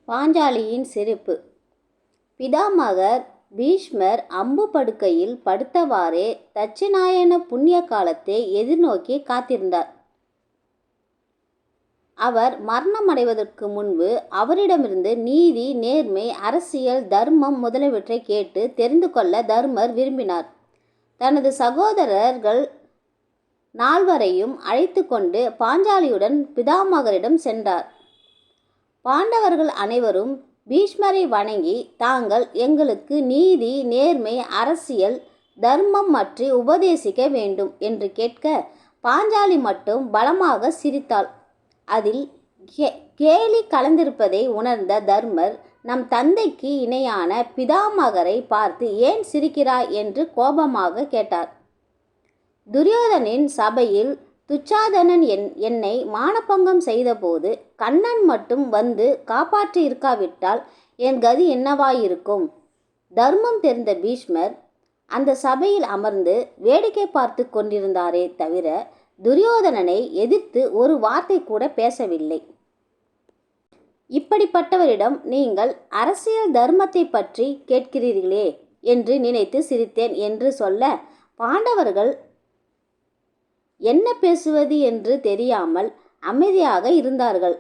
பாஞ்சாலியின் சிரிப்பு. பிதாமகர் பீஷ்மர் அம்பு படுக்கையில் படுத்தவாறே தட்சிணாயன புண்ணிய காலத்தை எதிர்நோக்கி காத்திருந்தார். அவர் மரணமடைவதற்கு முன்பு அவரிடமிருந்து நீதி, நேர்மை, அரசியல், தர்மம் முதலியவற்றை கேட்டு தெரிந்து கொள்ள தர்மர் விரும்பினார். தனது சகோதரர்கள் 4வரையும் அழைத்து கொண்டு பாஞ்சாலியுடன் பிதாமகரிடம் சென்றார். பாண்டவர்கள் அனைவரும் பீஷ்மரை வணங்கி, தாங்கள் எங்களுக்கு நீதி, நேர்மை, அரசியல், தர்மம் பற்றி உபதேசிக்க வேண்டும் என்று கேட்க, பாஞ்சாலி மட்டும் பலமாக சிரித்தாள். அதில் கேலி கலந்திருப்பதை உணர்ந்த தர்மர், நம் தந்தைக்கு இணையான பிதாமகரை பார்த்து ஏன் சிரிக்கிறாய் என்று கோபமாக கேட்டார். துரியோதனின் சபையில் துச்சாதனன் என்னை மானபங்கம் செய்தபோது கண்ணன் மட்டும் வந்து காப்பாற்றி இருக்காவிட்டால் என் கதி என்னவாயிருக்கும்? தர்மம் தெரிந்த பீஷ்மர் அந்த சபையில் அமர்ந்து வேடிக்கை பார்த்து கொண்டிருந்தாரே தவிர துரியோதனனை எதிர்த்து ஒரு வார்த்தை கூட பேசவில்லை. இப்படிப்பட்டவரிடம் நீங்கள் அரசியல் தர்மத்தை பற்றி கேட்கிறீர்களே என்று நினைத்து சிரித்தேன் என்று சொல்ல, பாண்டவர்கள் என்ன பேசுவது என்று தெரியாமல் அமைதியாக இருந்தார்கள்.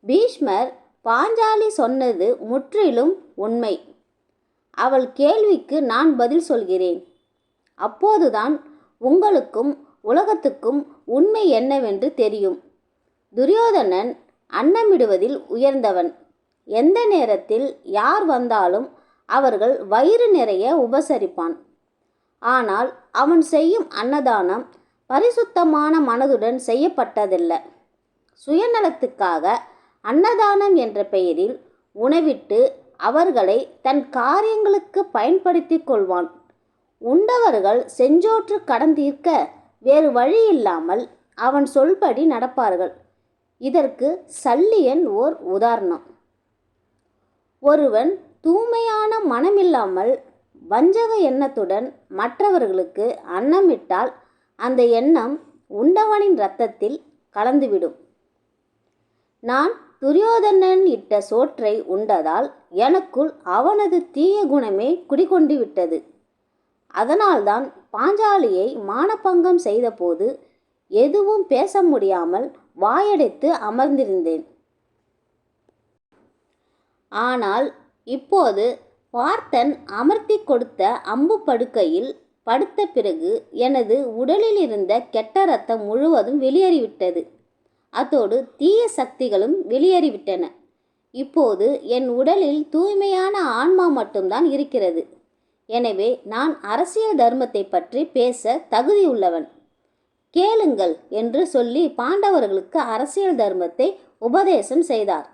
பீஷ்மர், பாஞ்சாலி சொன்னது முற்றிலும் உண்மை. அவள் கேள்விக்கு நான் பதில் சொல்கிறேன். அப்போதுதான் உங்களுக்கும் உலகத்துக்கும் உண்மை என்னவென்று தெரியும். துரியோதனன் அன்னமிடுவதில் உயர்ந்தவன். எந்த நேரத்தில் யார் வந்தாலும் அவர்கள் வயிறு நிறைய உபசரிப்பான். ஆனால் அவன் செய்யும் அன்னதானம் பரிசுத்தமான மனதுடன் செய்யப்பட்டதல்ல. சுயநலத்துக்காக அன்னதானம் என்ற பெயரில் உணவிட்டு அவர்களை தன் காரியங்களுக்கு பயன்படுத்தி கொள்வான். உண்டவர்கள் செஞ்சோற்று கடன் தீர்க்க வேறு வழி இல்லாமல் அவன் சொல்படி நடப்பார்கள். இதற்கு சல்லியன் ஓர் உதாரணம். ஒருவன் தூய்மையான மனமில்லாமல் வஞ்சக எண்ணத்துடன் மற்றவர்களுக்கு அன்னமிட்டால் அந்த எண்ணம் உண்டவனின் இரத்தத்தில் கலந்துவிடும். நான் துரியோதனன் இட்ட சோற்றை உண்டதால் எனக்குள் அவனது தீய குணமே குடிகொண்டு விட்டது. அதனால்தான் பாஞ்சாலியை மானபங்கம் செய்தபோது எதுவும் பேச முடியாமல் வாயடைத்து அமர்ந்திருந்தேன். ஆனால் இப்போது பார்த்தன் அமர்த்தி கொடுத்த அம்பு படுக்கையில் படுத்த பிறகு எனது உடலில் இருந்த கெட்ட இரத்தம் முழுவதும் வெளியேறிவிட்டது. அதோடு தீய சக்திகளும் வெளியேறிவிட்டன. இப்போது என் உடலில் தூய்மையான ஆன்மா மட்டும்தான் இருக்கிறது. எனவே நான் அரசியல் தர்மத்தை பற்றி பேச தகுதியுள்ளவன். கேளுங்கள் என்று சொல்லி பாண்டவர்களுக்கு அரசியல் தர்மத்தை உபதேசம் செய்தார்.